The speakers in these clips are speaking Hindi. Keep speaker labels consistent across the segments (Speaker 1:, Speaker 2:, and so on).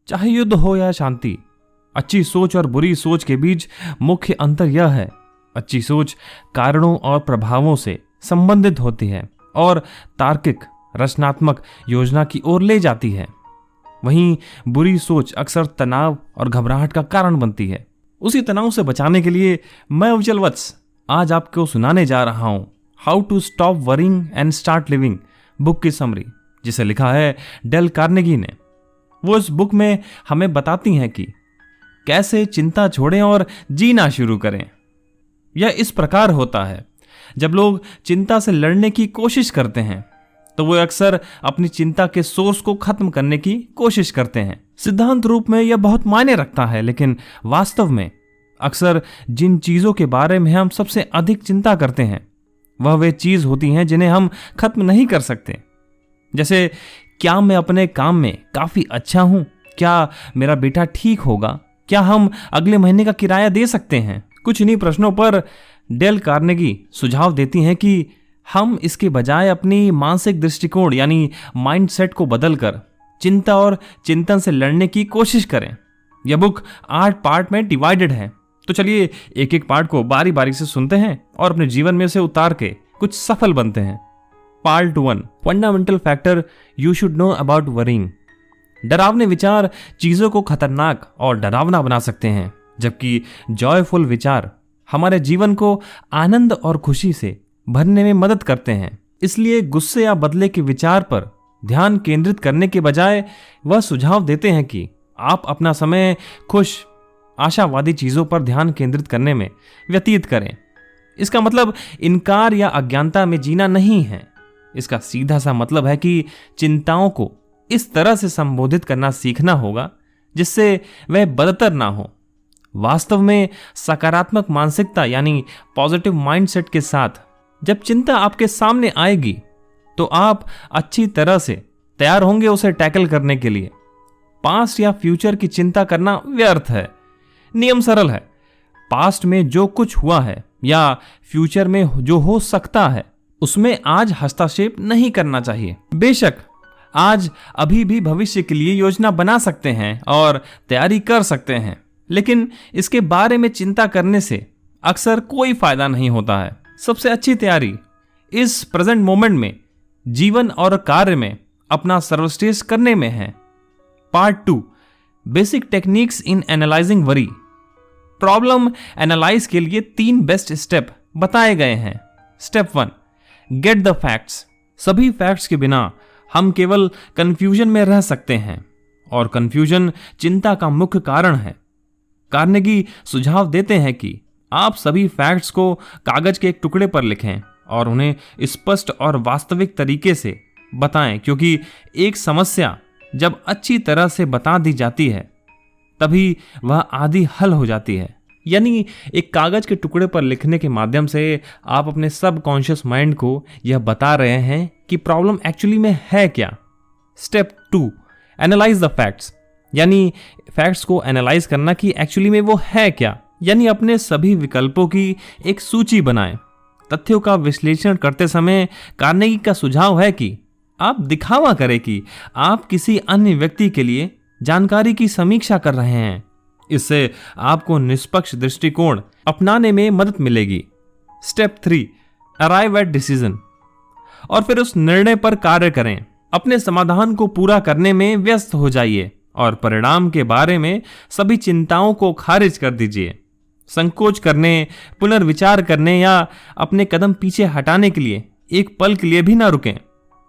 Speaker 1: चाहे युद्ध हो या शांति, अच्छी सोच और बुरी सोच के बीच मुख्य अंतर यह है, अच्छी सोच कारणों और प्रभावों से संबंधित होती है और तार्किक रचनात्मक योजना की ओर ले जाती है। वहीं बुरी सोच अक्सर तनाव और घबराहट का कारण बनती है। उसी तनाव से बचाने के लिए मैं उज्जवल वत्स आज आपको सुनाने जा रहा हूं how to stop worrying and start living book की समरी, जिसे लिखा है डेल कार्नेगी ने। वो इस बुक में हमें बताती हैं कि कैसे चिंता छोड़ें और जीना शुरू करें। यह इस प्रकार होता है, जब लोग चिंता से लड़ने की कोशिश करते हैं तो वो अक्सर अपनी चिंता के सोर्स को खत्म करने की कोशिश करते हैं। सिद्धांत रूप में यह बहुत मायने रखता है, लेकिन वास्तव में अक्सर जिन चीजों के बारे में हम सबसे अधिक चिंता करते हैं वह वे चीज होती हैं जिन्हें हम खत्म नहीं कर सकते। जैसे, क्या मैं अपने काम में काफी अच्छा हूं? क्या मेरा बेटा ठीक होगा? क्या हम अगले महीने का किराया दे सकते हैं? कुछ इन्हीं प्रश्नों पर डेल कार्नेगी सुझाव देती हैं कि हम इसके बजाय अपनी मानसिक दृष्टिकोण यानी माइंडसेट को बदलकर चिंता और चिंतन से लड़ने की कोशिश करें। यह बुक 8 पार्ट में डिवाइडेड है, तो चलिए एक एक पार्ट को बारी बारी से सुनते हैं और अपने जीवन में से उतार के कुछ सफल बनते हैं। Part 1, fundamental factor you should know about worrying. डरावने विचार चीजों को खतरनाक और डरावना बना सकते हैं, जबकि जॉयफुल विचार हमारे जीवन को आनंद और खुशी से भरने में मदद करते हैं। इसलिए गुस्से या बदले के विचार पर ध्यान केंद्रित करने के बजाय वह सुझाव देते हैं कि आप अपना समय खुश आशावादी चीजों पर ध्यान केंद्रित करने में व्यतीत करें। इसका मतलब इनकार या अज्ञानता में जीना नहीं है। इसका सीधा सा मतलब है कि चिंताओं को इस तरह से संबोधित करना सीखना होगा जिससे वह बदतर ना हो। वास्तव में सकारात्मक मानसिकता यानी पॉजिटिव माइंडसेट के साथ जब चिंता आपके सामने आएगी तो आप अच्छी तरह से तैयार होंगे उसे टैकल करने के लिए। पास्ट या फ्यूचर की चिंता करना व्यर्थ है। नियम सरल है, पास्ट में जो कुछ हुआ है या फ्यूचर में जो हो सकता है उसमें आज हस्तक्षेप नहीं करना चाहिए। बेशक आज अभी भी भविष्य के लिए योजना बना सकते हैं और तैयारी कर सकते हैं, लेकिन इसके बारे में चिंता करने से अक्सर कोई फायदा नहीं होता है। सबसे अच्छी तैयारी इस प्रेजेंट मोमेंट में जीवन और कार्य में अपना सर्वश्रेष्ठ करने में है। Part 2, basic techniques in analysing worry. Problem analyse के लिए 3 बेस्ट स्टेप बताए गए हैं। Step 1, get the facts. सभी फैक्ट्स के बिना हम केवल कंफ्यूजन में रह सकते हैं और कंफ्यूजन चिंता का मुख्य कारण है। कार्नेगी सुझाव देते हैं कि आप सभी फैक्ट्स को कागज के एक टुकड़े पर लिखें और उन्हें स्पष्ट और वास्तविक तरीके से बताएं, क्योंकि एक समस्या जब अच्छी तरह से बता दी जाती है तभी वह आधी हल हो जाती है। यानी एक कागज के टुकड़े पर लिखने के माध्यम से आप अपने सबकॉन्शियस माइंड को यह बता रहे हैं कि प्रॉब्लम एक्चुअली में है क्या। Step 2, analyse the facts. यानी फैक्ट्स को एनालाइज करना कि एक्चुअली में वो है क्या। यानी अपने सभी विकल्पों की एक सूची बनाएं। तथ्यों का विश्लेषण करते समय कार्नेगी का सुझाव है कि आप दिखावा करें कि आप किसी अन्य व्यक्ति के लिए जानकारी की समीक्षा कर रहे हैं। इससे आपको निष्पक्ष दृष्टिकोण अपनाने में मदद मिलेगी। Step 3, arrive at decision. और फिर उस निर्णय पर कार्य करें। अपने समाधान को पूरा करने में व्यस्त हो जाइए और परिणाम के बारे में सभी चिंताओं को खारिज कर दीजिए। संकोच करने, पुनर्विचार करने या अपने कदम पीछे हटाने के लिए एक पल के लिए भी ना रुकें।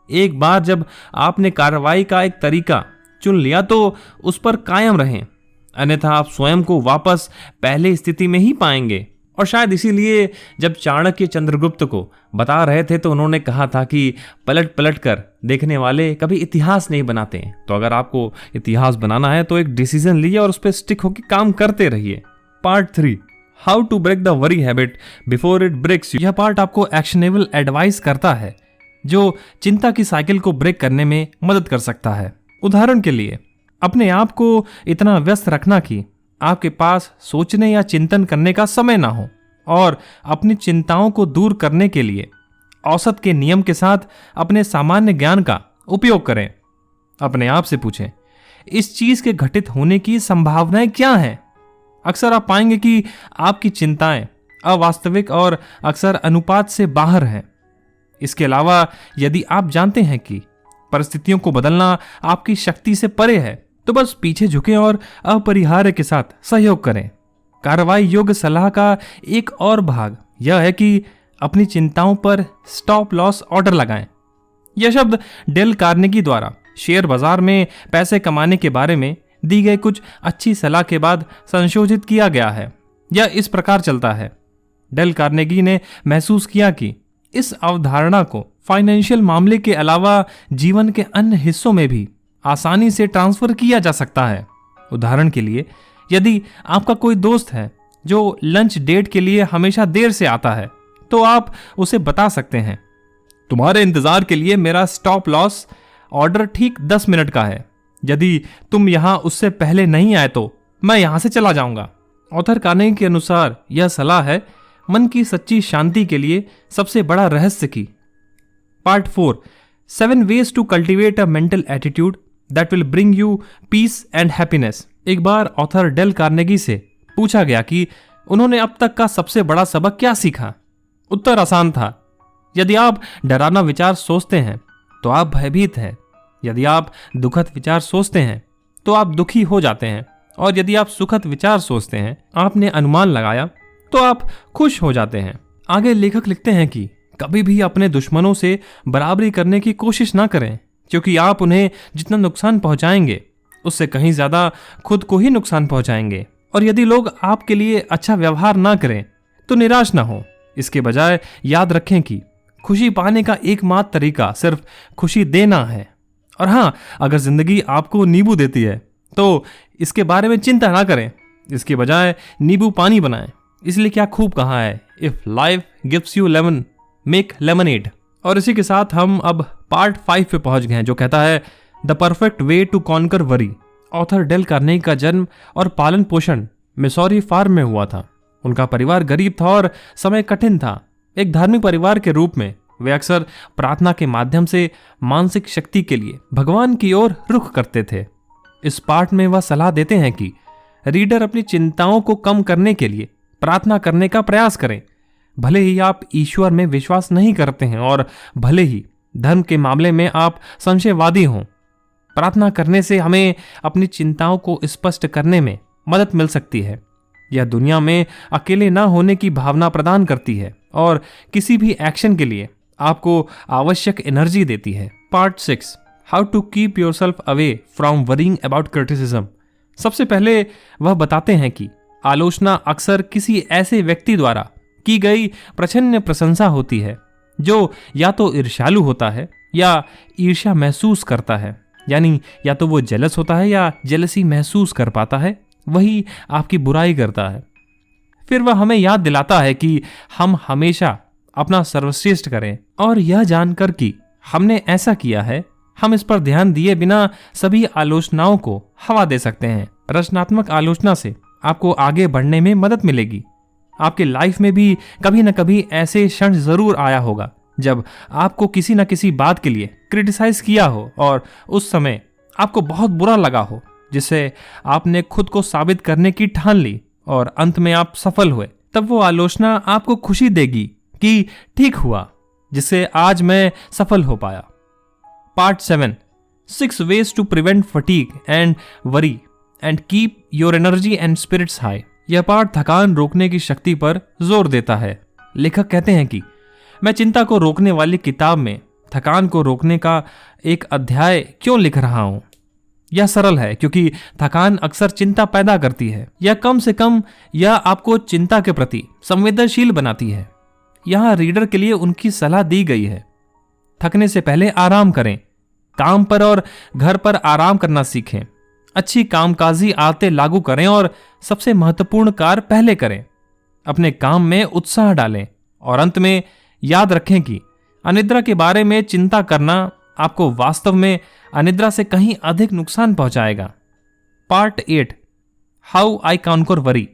Speaker 1: एक बार जब आपने कार्रवाई का एक तरीका चुन लिया तो उस पर कायम रहें, अन्यथा आप स्वयं को वापस पहले स्थिति में ही पाएंगे। और शायद इसीलिए जब चाणक्य चंद्रगुप्त को बता रहे थे तो उन्होंने कहा था कि पलट पलट कर देखने वाले कभी इतिहास नहीं बनाते। तो अगर आपको इतिहास बनाना है तो एक डिसीजन लीजिए और उस पर स्टिक होकर काम करते रहिए। Part 3, how to break the worry habit before it breaks you. यह पार्ट आपको एक्शनेबल एडवाइस करता है जो चिंता की साइकिल को ब्रेक करने में मदद कर सकता है। उदाहरण के लिए, अपने आप को इतना व्यस्त रखना कि आपके पास सोचने या चिंतन करने का समय ना हो, और अपनी चिंताओं को दूर करने के लिए औसत के नियम के साथ अपने सामान्य ज्ञान का उपयोग करें। अपने आप से पूछें, इस चीज के घटित होने की संभावनाएं क्या हैं। अक्सर आप पाएंगे कि आपकी चिंताएं अवास्तविक और अक्सर अनुपात से बाहर हैं। इसके अलावा यदि आप जानते हैं कि परिस्थितियों को बदलना आपकी शक्ति से परे है, तो बस पीछे झुकें और अपरिहार्य के साथ सहयोग करें। कार्रवाई योग्य सलाह का एक और भाग यह है कि अपनी चिंताओं पर स्टॉप लॉस ऑर्डर लगाएं। यह शब्द डेल कार्नेगी द्वारा शेयर बाजार में पैसे कमाने के बारे में दी गई कुछ अच्छी सलाह के बाद संशोधित किया गया है। यह इस प्रकार चलता है। डेल कार्नेगी ने महसूस किया कि इस अवधारणा को फाइनेंशियल मामले के अलावा जीवन के अन्य हिस्सों में भी आसानी से ट्रांसफर किया जा सकता है। उदाहरण के लिए, यदि आपका कोई दोस्त है जो लंच डेट के लिए हमेशा देर से आता है, तो आप उसे बता सकते हैं, तुम्हारे इंतजार के लिए मेरा स्टॉप लॉस ऑर्डर ठीक 10 मिनट का है। यदि तुम यहां उससे पहले नहीं आए तो मैं यहां से चला जाऊंगा। ऑथर कार्नेगी के अनुसार यह सलाह है मन की सच्ची शांति के लिए सबसे बड़ा रहस्य की। Part 4, 7 ways to cultivate a mental attitude that will bring you peace and happiness। एक बार ऑथर डेल कार्नेगी से पूछा गया कि उन्होंने अब तक का सबसे बड़ा सबक क्या सीखा। उत्तर आसान था, यदि आप डरावना विचार सोचते हैं तो आप भयभीत हैं। यदि आप दुखद विचार सोचते हैं तो आप दुखी हो जाते हैं। और यदि आप सुखद विचार सोचते हैं, आपने अनुमान लगाया, तो आप खुश हो जाते हैं। आगे लेखक लिखते हैं कि कभी भी अपने दुश्मनों से बराबरी करने की कोशिश ना करें, क्योंकि आप उन्हें जितना नुकसान पहुंचाएंगे उससे कहीं ज्यादा खुद को ही नुकसान पहुंचाएंगे। और यदि लोग आपके लिए अच्छा व्यवहार ना करें तो निराश ना हो। इसके बजाय याद रखें कि खुशी पाने का एकमात्र तरीका सिर्फ खुशी देना है। और हाँ, अगर जिंदगी आपको नींबू देती है तो इसके बारे में चिंता ना करें, इसके बजाय नींबू पानी बनाएं। इसलिए क्या खूब कहा है, if life gives you lemon make lemonade. और इसी के साथ हम अब पार्ट 5 पे पहुंच गए हैं, जो कहता है the perfect way to conquer worry. Author Dale Carnegie का जन्म और पालन पोषण मिसौरी फार्म में हुआ था। उनका परिवार गरीब था और समय कठिन था। एक धार्मिक परिवार के रूप में वे अक्सर प्रार्थना के माध्यम से मानसिक शक्ति के लिए भगवान की ओर रुख करते थे। इस पार्ट में वह सलाह देते हैं कि रीडर अपनी चिंताओं को कम करने के लिए प्रार्थना करने का प्रयास करें। भले ही आप ईश्वर में विश्वास नहीं करते हैं और भले ही धर्म के मामले में आप संशयवादी हों, प्रार्थना करने से हमें अपनी चिंताओं को स्पष्ट करने में मदद मिल सकती है। यह दुनिया में अकेले ना होने की भावना प्रदान करती है और किसी भी एक्शन के लिए आपको आवश्यक एनर्जी देती है। Part 6, how to keep yourself away from worrying about criticism. सबसे पहले वह बताते हैं कि आलोचना अक्सर किसी ऐसे व्यक्ति द्वारा की गई प्रछन्न प्रशंसा होती है जो या तो ईर्ष्यालु होता है या ईर्ष्या महसूस करता है। यानी या तो वो जेलस होता है या जेलसी महसूस कर पाता है, वही आपकी बुराई करता है। फिर वह हमें याद दिलाता है कि हम हमेशा अपना सर्वश्रेष्ठ करें और यह जानकर कि हमने ऐसा किया है, हम इस पर ध्यान दिए बिना सभी आलोचनाओं को हवा दे सकते हैं। रचनात्मक आलोचना से आपको आगे बढ़ने में मदद मिलेगी। आपके लाइफ में भी कभी न कभी ऐसे क्षण जरूर आया होगा जब आपको किसी न किसी बात के लिए क्रिटिसाइज किया हो और उस समय आपको बहुत बुरा लगा हो, जिससे आपने खुद को साबित करने की ठान ली और अंत में आप सफल हुए। तब वो आलोचना आपको खुशी देगी कि ठीक हुआ, जिससे आज मैं सफल हो पाया। Part 7, 6 ways to prevent fatigue and worry and keep your energy and spirits high। यह पाठ थकान रोकने की शक्ति पर जोर देता है। लेखक कहते हैं कि मैं चिंता को रोकने वाली किताब में थकान को रोकने का एक अध्याय क्यों लिख रहा हूं। यह सरल है क्योंकि थकान अक्सर चिंता पैदा करती है या कम से कम यह आपको चिंता के प्रति संवेदनशील बनाती है। यहां रीडर के लिए उनकी सलाह दी गई है, थकने से पहले आराम करें, काम पर और घर पर आराम करना सीखें, अच्छी कामकाजी आदतें लागू करें और सबसे महत्वपूर्ण कार्य पहले करें। अपने काम में उत्साह डालें और अंत में याद रखें कि अनिद्रा के बारे में चिंता करना आपको वास्तव में अनिद्रा से कहीं अधिक नुकसान पहुंचाएगा। Part 8, how I conquer worry,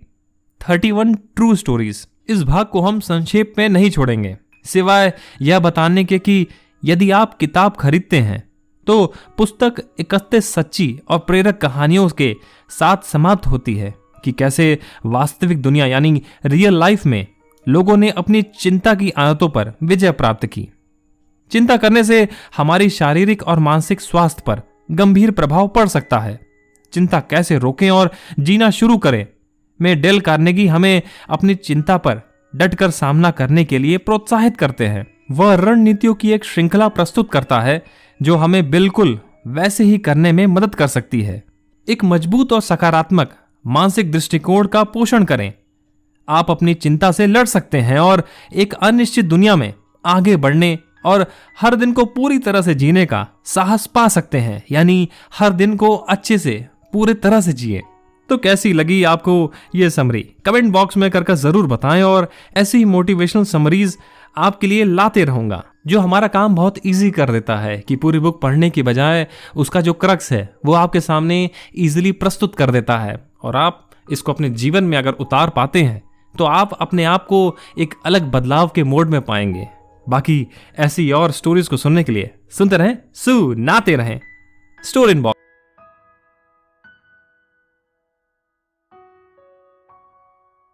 Speaker 1: 31 true stories. इस भाग को हम संक्षेप में नहीं छोड़ेंगे, सिवाय यह बताने के कि यदि आप किताब खरीदते हैं तो पुस्तक 31 सच्ची और प्रेरक कहानियों के साथ समाप्त होती है कि कैसे वास्तविक दुनिया यानी रियल लाइफ में लोगों ने अपनी चिंता की आदतों पर विजय प्राप्त की। चिंता करने से हमारी शारीरिक और मानसिक स्वास्थ्य पर गंभीर प्रभाव पड़ सकता है। चिंता कैसे रोकें और जीना शुरू करें में डेल कार्नेगी हमें अपनी चिंता पर डटकर सामना करने के लिए प्रोत्साहित करते हैं। वह रणनीतियों की एक श्रृंखला प्रस्तुत करता है जो हमें बिल्कुल वैसे ही करने में मदद कर सकती है। एक मजबूत और सकारात्मक मानसिक दृष्टिकोण का पोषण करें। आप अपनी चिंता से लड़ सकते हैं और एक अनिश्चित दुनिया में आगे बढ़ने और हर दिन को पूरी तरह से जीने का साहस पा सकते हैं, यानी हर दिन को अच्छे से पूरी तरह से जिए। तो कैसी लगी आपको ये समरी? कमेंट बॉक्स में करके जरूर बताएं और ऐसी ही मोटिवेशनल समरीज आपके लिए लाते रहूंगा, जो हमारा काम बहुत इजी कर देता है कि पूरी बुक पढ़ने की बजाय उसका जो क्रक्स है वो आपके सामने इजीली प्रस्तुत कर देता है। और आप इसको अपने जीवन में अगर उतार पाते हैं तो आप अपने आप को एक अलग बदलाव के मोड में पाएंगे। बाकी ऐसी और स्टोरीज को सुनने के लिए सुनते रहें, सुनाते रहें स्टोरी इन बॉक्स।